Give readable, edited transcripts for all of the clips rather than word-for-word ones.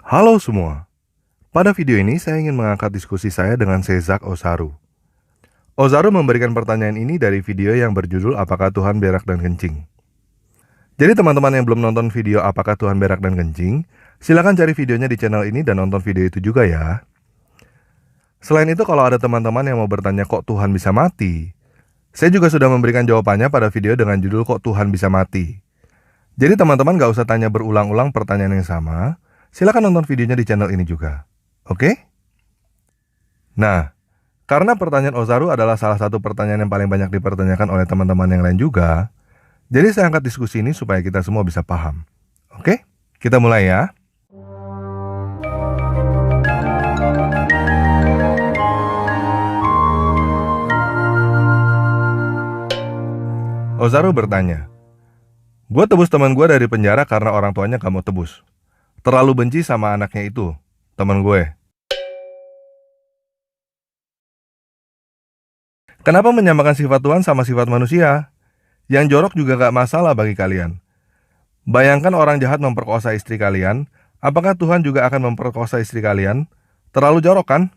Halo semua, pada video ini saya ingin mengangkat diskusi saya dengan Sezak Osaru. Osaru memberikan pertanyaan ini dari video yang berjudul Apakah Tuhan Berak dan Kencing? Jadi teman-teman yang belum nonton video Apakah Tuhan Berak dan Kencing, silakan cari videonya di channel ini dan nonton video itu juga ya. Selain itu, kalau ada teman-teman yang mau bertanya kok Tuhan bisa mati, saya juga sudah memberikan jawabannya pada video dengan judul Kok Tuhan Bisa Mati. Jadi teman-teman gak usah tanya berulang-ulang pertanyaan yang sama, silakan nonton videonya di channel ini juga. Oke? Nah, karena pertanyaan Osaru adalah salah satu pertanyaan yang paling banyak dipertanyakan oleh teman-teman yang lain juga, jadi saya angkat diskusi ini supaya kita semua bisa paham. Oke? Kita mulai ya. Osaru bertanya, "Gue tebus teman gue dari penjara karena orang tuanya gak mau tebus. Terlalu benci sama anaknya itu, teman gue. Kenapa menyamakan sifat Tuhan sama sifat manusia? Yang jorok juga gak masalah bagi kalian. Bayangkan orang jahat memperkosa istri kalian, apakah Tuhan juga akan memperkosa istri kalian? Terlalu jorok kan?"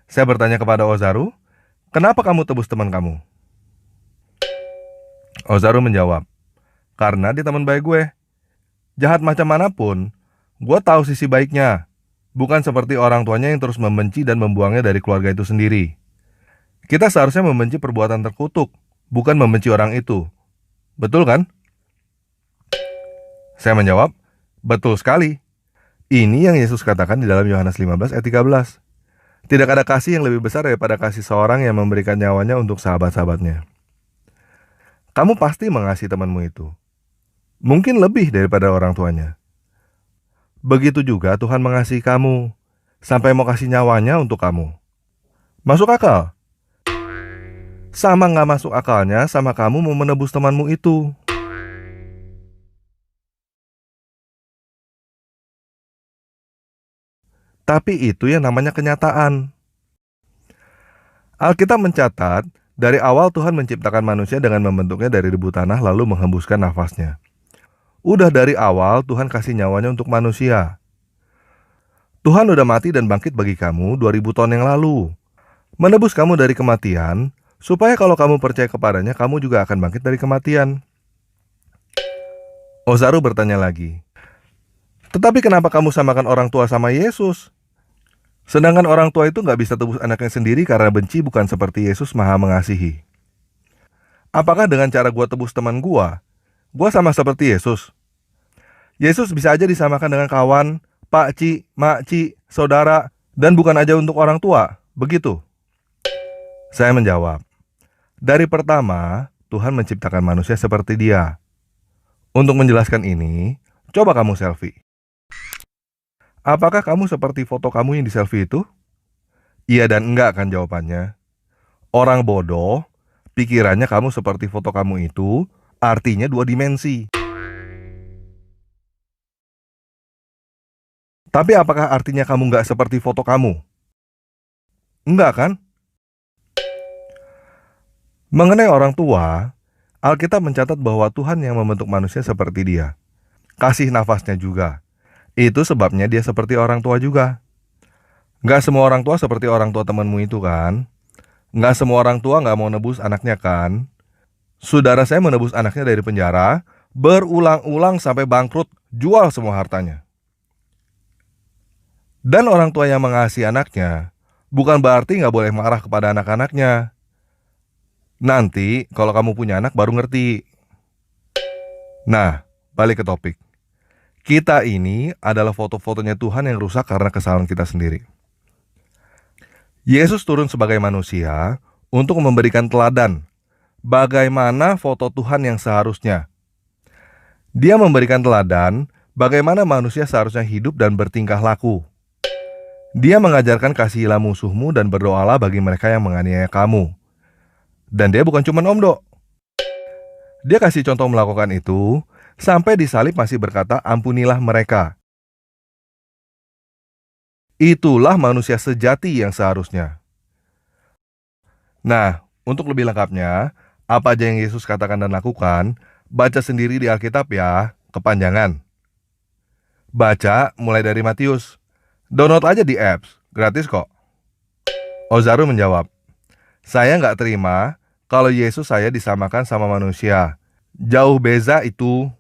Saya bertanya kepada Osaru, "Kenapa kamu tebus teman kamu?" Osaru menjawab, "Karena dia teman baik gue. Jahat macam manapun, gue tahu sisi baiknya. Bukan seperti orang tuanya yang terus membenci dan membuangnya dari keluarga itu sendiri. Kita seharusnya membenci perbuatan terkutuk, bukan membenci orang itu. Betul kan?" Saya menjawab, "Betul sekali. Ini yang Yesus katakan di dalam Yohanes 15 ayat 13. Tidak ada kasih yang lebih besar daripada kasih seorang yang memberikan nyawanya untuk sahabat-sahabatnya." Kamu pasti mengasihi temanmu itu. Mungkin lebih daripada orang tuanya. Begitu juga Tuhan mengasihi kamu, sampai mau kasih nyawanya untuk kamu. Masuk akal? Sama nggak masuk akalnya sama kamu mau menebus temanmu itu. Tapi itu yang namanya kenyataan. Alkitab mencatat, dari awal Tuhan menciptakan manusia dengan membentuknya dari debu tanah lalu menghembuskan nafasnya. Udah dari awal Tuhan kasih nyawanya untuk manusia. Tuhan udah mati dan bangkit bagi kamu 2000 tahun yang lalu. Menebus kamu dari kematian, supaya kalau kamu percaya kepadanya, kamu juga akan bangkit dari kematian. Osaru bertanya lagi, "Tetapi kenapa kamu samakan orang tua sama Yesus? Sedangkan orang tua itu nggak bisa tebus anaknya sendiri karena benci, bukan seperti Yesus Maha Mengasihi. Apakah dengan cara gua tebus teman gua sama seperti Yesus? Yesus bisa aja disamakan dengan kawan, pakci, makci, saudara, dan bukan aja untuk orang tua, begitu?" Saya menjawab, "Dari pertama, Tuhan menciptakan manusia seperti dia. Untuk menjelaskan ini, coba kamu selfie. Apakah kamu seperti foto kamu yang di selfie itu?" Iya dan enggak kan jawabannya. Orang bodoh, pikirannya kamu seperti foto kamu itu, artinya 2 dimensi. Tapi apakah artinya kamu nggak seperti foto kamu? Enggak kan? Mengenai orang tua, Alkitab mencatat bahwa Tuhan yang membentuk manusia seperti dia. Kasih nafasnya juga. Itu sebabnya dia seperti orang tua juga. Nggak semua orang tua seperti orang tua temanmu itu kan? Nggak semua orang tua nggak mau nebus anaknya kan? Saudara saya menebus anaknya dari penjara, berulang-ulang sampai bangkrut, jual semua hartanya. Dan orang tua yang mengasihi anaknya, bukan berarti nggak boleh marah kepada anak-anaknya. Nanti kalau kamu punya anak baru ngerti. Nah, balik ke topik. Kita ini adalah foto-fotonya Tuhan yang rusak karena kesalahan kita sendiri. Yesus turun sebagai manusia untuk memberikan teladan bagaimana foto Tuhan yang seharusnya. Dia memberikan teladan bagaimana manusia seharusnya hidup dan bertingkah laku. Dia mengajarkan kasihilah musuhmu dan berdoalah bagi mereka yang menganiaya kamu. Dan dia bukan cuma omdo. Dia kasih contoh melakukan itu, sampai disalib masih berkata, "Ampunilah mereka." Itulah manusia sejati yang seharusnya. Nah, untuk lebih lengkapnya, apa aja yang Yesus katakan dan lakukan, baca sendiri di Alkitab ya, kepanjangan. Baca mulai dari Matius. Download aja di apps, gratis kok. Ozaru menjawab, saya nggak terima kalau Yesus saya disamakan sama manusia. Jauh beza itu.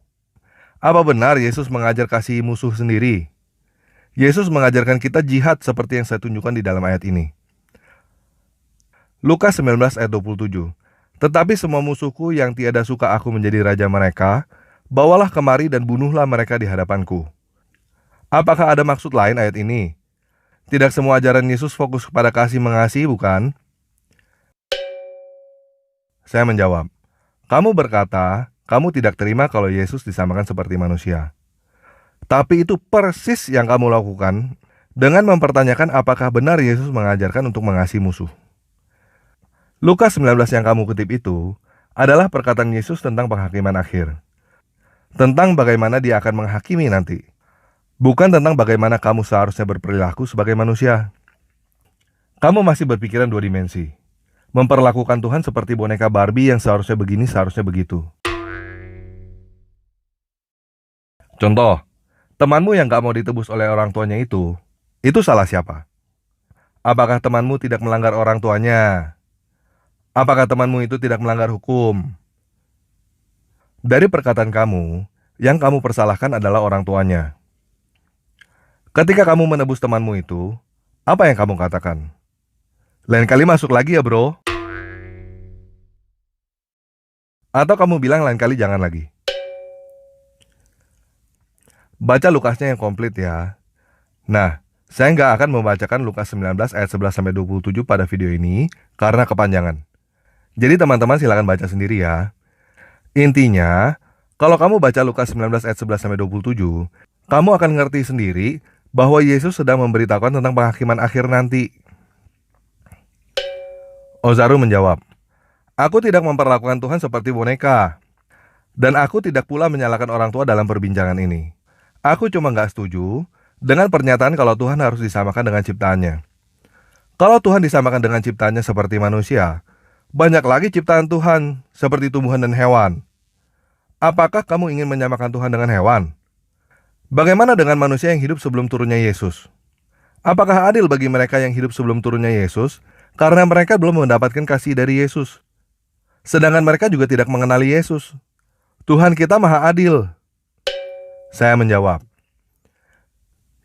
Apa benar Yesus mengajar kasih musuh sendiri? Yesus mengajarkan kita jihad seperti yang saya tunjukkan di dalam ayat ini. Lukas 19 ayat 27. Tetapi semua musuhku yang tiada suka aku menjadi raja mereka, bawalah kemari dan bunuhlah mereka di hadapanku. Apakah ada maksud lain ayat ini? Tidak semua ajaran Yesus fokus kepada kasih mengasihi, bukan? Saya menjawab, kamu berkata, kamu tidak terima kalau Yesus disamakan seperti manusia. Tapi itu persis yang kamu lakukan dengan mempertanyakan apakah benar Yesus mengajarkan untuk mengasihi musuh. Lukas 19 yang kamu kutip itu adalah perkataan Yesus tentang penghakiman akhir. Tentang bagaimana dia akan menghakimi nanti. Bukan tentang bagaimana kamu seharusnya berperilaku sebagai manusia. Kamu masih berpikiran dua dimensi. Memperlakukan Tuhan seperti boneka Barbie yang seharusnya begini, seharusnya begitu. Contoh, temanmu yang gak mau ditebus oleh orang tuanya itu salah siapa? Apakah temanmu tidak melanggar orang tuanya? Apakah temanmu itu tidak melanggar hukum? Dari perkataan kamu, yang kamu persalahkan adalah orang tuanya. Ketika kamu menebus temanmu itu, apa yang kamu katakan? Lain kali masuk lagi ya bro. Atau kamu bilang lain kali jangan lagi. Baca Lukasnya yang komplit ya. Nah, saya nggak akan membacakan Lukas 19 ayat 11-27 pada video ini karena kepanjangan. Jadi teman-teman silakan baca sendiri ya. Intinya, kalau kamu baca Lukas 19 ayat 11-27, kamu akan ngerti sendiri bahwa Yesus sedang memberitahukan tentang penghakiman akhir nanti. Ozaru menjawab, aku tidak memperlakukan Tuhan seperti boneka. Dan aku tidak pula menyalahkan orang tua dalam perbincangan ini. Aku cuma nggak setuju dengan pernyataan kalau Tuhan harus disamakan dengan ciptaannya. Kalau Tuhan disamakan dengan ciptaannya seperti manusia, banyak lagi ciptaan Tuhan seperti tumbuhan dan hewan. Apakah kamu ingin menyamakan Tuhan dengan hewan? Bagaimana dengan manusia yang hidup sebelum turunnya Yesus? Apakah adil bagi mereka yang hidup sebelum turunnya Yesus karena mereka belum mendapatkan kasih dari Yesus? Sedangkan mereka juga tidak mengenali Yesus. Tuhan kita maha adil. Saya menjawab.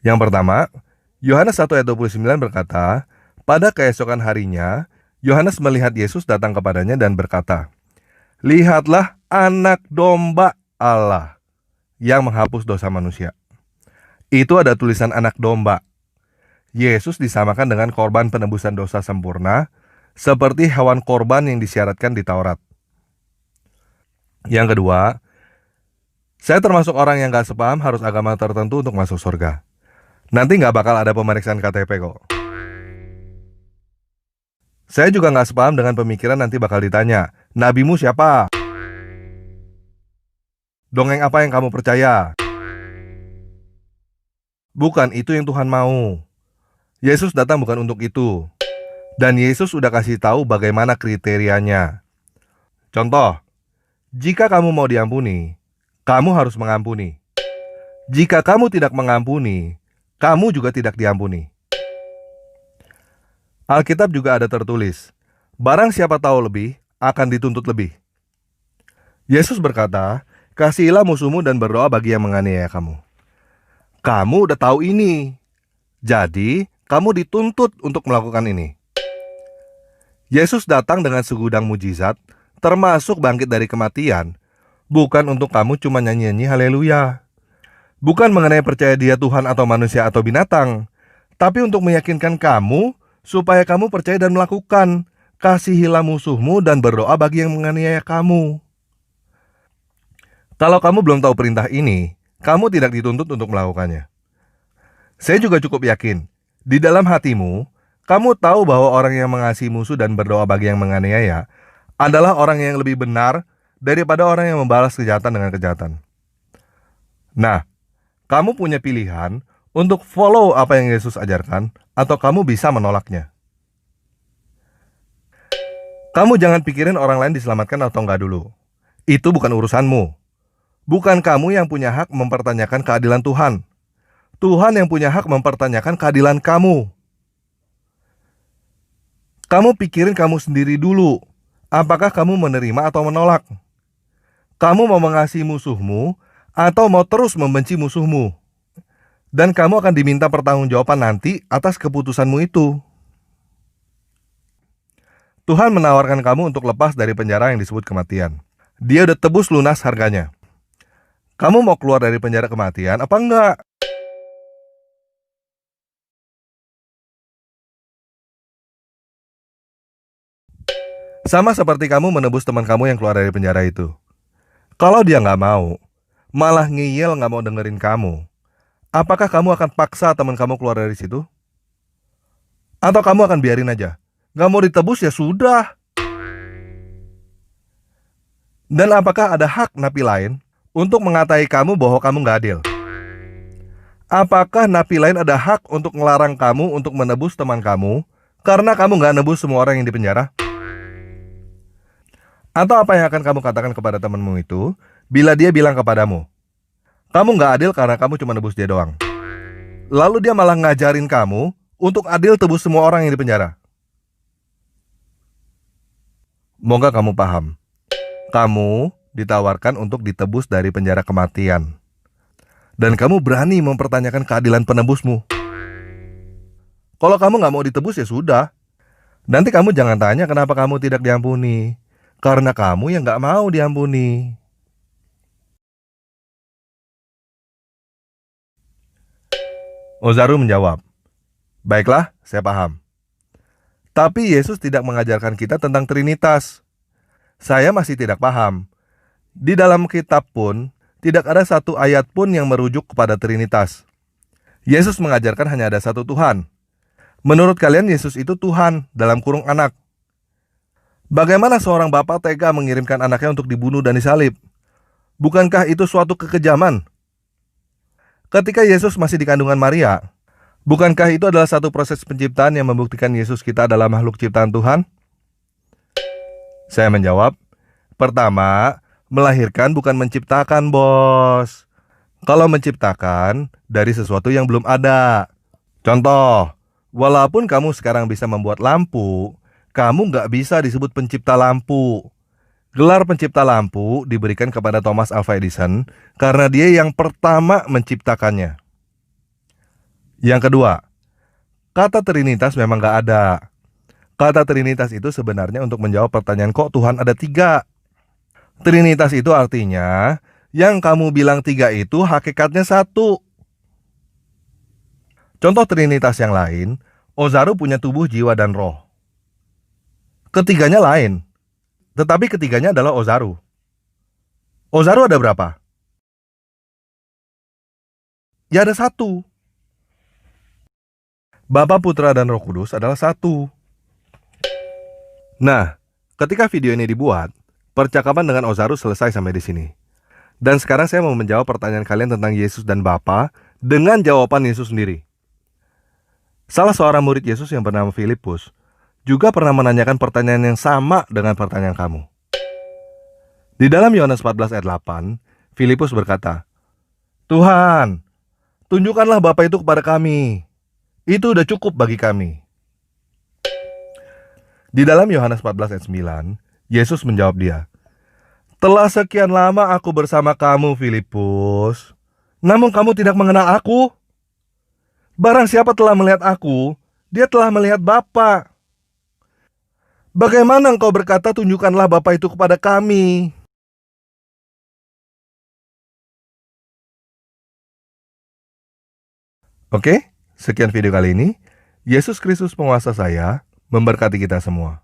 Yang pertama, Yohanes 1 ayat 29 berkata, pada keesokan harinya, Yohanes melihat Yesus datang kepadanya dan berkata, lihatlah anak domba Allah yang menghapus dosa manusia. Itu ada tulisan anak domba. Yesus disamakan dengan korban penebusan dosa sempurna, seperti hewan korban yang disyaratkan di Taurat. Yang kedua, saya termasuk orang yang gak sepaham harus agama tertentu untuk masuk surga. Nanti gak bakal ada pemeriksaan KTP kok. Saya juga gak sepaham dengan pemikiran nanti bakal ditanya, nabimu siapa? Dongeng apa yang kamu percaya? Bukan itu yang Tuhan mau. Yesus datang bukan untuk itu. Dan Yesus udah kasih tahu bagaimana kriterianya. Contoh, jika kamu mau diampuni, kamu harus mengampuni. Jika kamu tidak mengampuni, kamu juga tidak diampuni. Alkitab juga ada tertulis, barang siapa tahu lebih, akan dituntut lebih. Yesus berkata, kasihilah musuhmu dan berdoa bagi yang menganiaya kamu. Kamu udah tahu ini, jadi kamu dituntut untuk melakukan ini. Yesus datang dengan segudang mujizat, termasuk bangkit dari kematian, bukan untuk kamu cuma nyanyi-nyanyi haleluya. Bukan mengenai percaya dia Tuhan atau manusia atau binatang, tapi untuk meyakinkan kamu supaya kamu percaya dan melakukan. Kasihilah musuhmu dan berdoa bagi yang menganiaya kamu. Kalau kamu belum tahu perintah ini, kamu tidak dituntut untuk melakukannya. Saya juga cukup yakin, di dalam hatimu, kamu tahu bahwa orang yang mengasihi musuh dan berdoa bagi yang menganiaya adalah orang yang lebih benar daripada orang yang membalas kejahatan dengan kejahatan. Nah, kamu punya pilihan untuk follow apa yang Yesus ajarkan, atau kamu bisa menolaknya. Kamu jangan pikirin orang lain diselamatkan atau enggak dulu. Itu bukan urusanmu. Bukan kamu yang punya hak mempertanyakan keadilan Tuhan. Tuhan yang punya hak mempertanyakan keadilan kamu. Kamu pikirin kamu sendiri dulu. Apakah kamu menerima atau menolak? Kamu mau mengasihi musuhmu atau mau terus membenci musuhmu? Dan kamu akan diminta pertanggungjawaban nanti atas keputusanmu itu. Tuhan menawarkan kamu untuk lepas dari penjara yang disebut kematian. Dia udah tebus lunas harganya. Kamu mau keluar dari penjara kematian apa enggak? Sama seperti kamu menebus teman kamu yang keluar dari penjara itu. Kalau dia nggak mau, malah ngeyel nggak mau dengerin kamu, apakah kamu akan paksa teman kamu keluar dari situ? Atau kamu akan biarin aja? Nggak mau ditebus ya sudah. Dan apakah ada hak napi lain untuk mengatai kamu bahwa kamu nggak adil? Apakah napi lain ada hak untuk melarang kamu untuk menebus teman kamu karena kamu nggak nebus semua orang yang di penjara? Atau apa yang akan kamu katakan kepada temanmu itu bila dia bilang kepadamu, kamu nggak adil karena kamu cuma nebus dia doang. Lalu dia malah ngajarin kamu untuk adil tebus semua orang yang di penjara. Moga kamu paham. Kamu ditawarkan untuk ditebus dari penjara kematian. Dan kamu berani mempertanyakan keadilan penebusmu. Kalau kamu nggak mau ditebus ya sudah. Nanti kamu jangan tanya kenapa kamu tidak diampuni. Karena kamu yang nggak mau diampuni. Ozaru menjawab, baiklah, saya paham. Tapi Yesus tidak mengajarkan kita tentang Trinitas. Saya masih tidak paham. Di dalam kitab pun, tidak ada satu ayat pun yang merujuk kepada Trinitas. Yesus mengajarkan hanya ada satu Tuhan. Menurut kalian Yesus itu Tuhan dalam kurung anak. Bagaimana seorang bapak tega mengirimkan anaknya untuk dibunuh dan disalib? Bukankah itu suatu kekejaman? Ketika Yesus masih di kandungan Maria, bukankah itu adalah satu proses penciptaan yang membuktikan Yesus kita adalah makhluk ciptaan Tuhan? Saya menjawab, pertama, melahirkan bukan menciptakan, bos. Kalau menciptakan, dari sesuatu yang belum ada. Contoh, walaupun kamu sekarang bisa membuat lampu, kamu nggak bisa disebut pencipta lampu. Gelar pencipta lampu diberikan kepada Thomas Alva Edison karena dia yang pertama menciptakannya. Yang kedua, kata Trinitas memang nggak ada. Kata Trinitas itu sebenarnya untuk menjawab pertanyaan kok Tuhan ada 3. Trinitas itu artinya yang kamu bilang 3 itu hakikatnya 1. Contoh Trinitas yang lain, Ozaru punya tubuh, jiwa, dan roh. Ketiganya lain, tetapi ketiganya adalah Ozaru. Ozaru ada berapa? Ya ada 1. Bapa, Putra, dan Roh Kudus adalah 1. Nah, ketika video ini dibuat, percakapan dengan Ozaru selesai sampai di sini. Dan sekarang saya mau menjawab pertanyaan kalian tentang Yesus dan Bapa dengan jawaban Yesus sendiri. Salah seorang murid Yesus yang bernama Filipus juga pernah menanyakan pertanyaan yang sama dengan pertanyaan kamu. Di dalam Yohanes 14 ayat 8, Filipus berkata, Tuhan, tunjukkanlah Bapa itu kepada kami. Itu udah cukup bagi kami. Di dalam Yohanes 14 ayat 9, Yesus menjawab dia, telah sekian lama aku bersama kamu, Filipus, namun kamu tidak mengenal aku. Barang siapa telah melihat aku, dia telah melihat Bapa. Bagaimana engkau berkata tunjukkanlah Bapa itu kepada kami? Oke, sekian video kali ini. Yesus Kristus penguasa saya memberkati kita semua.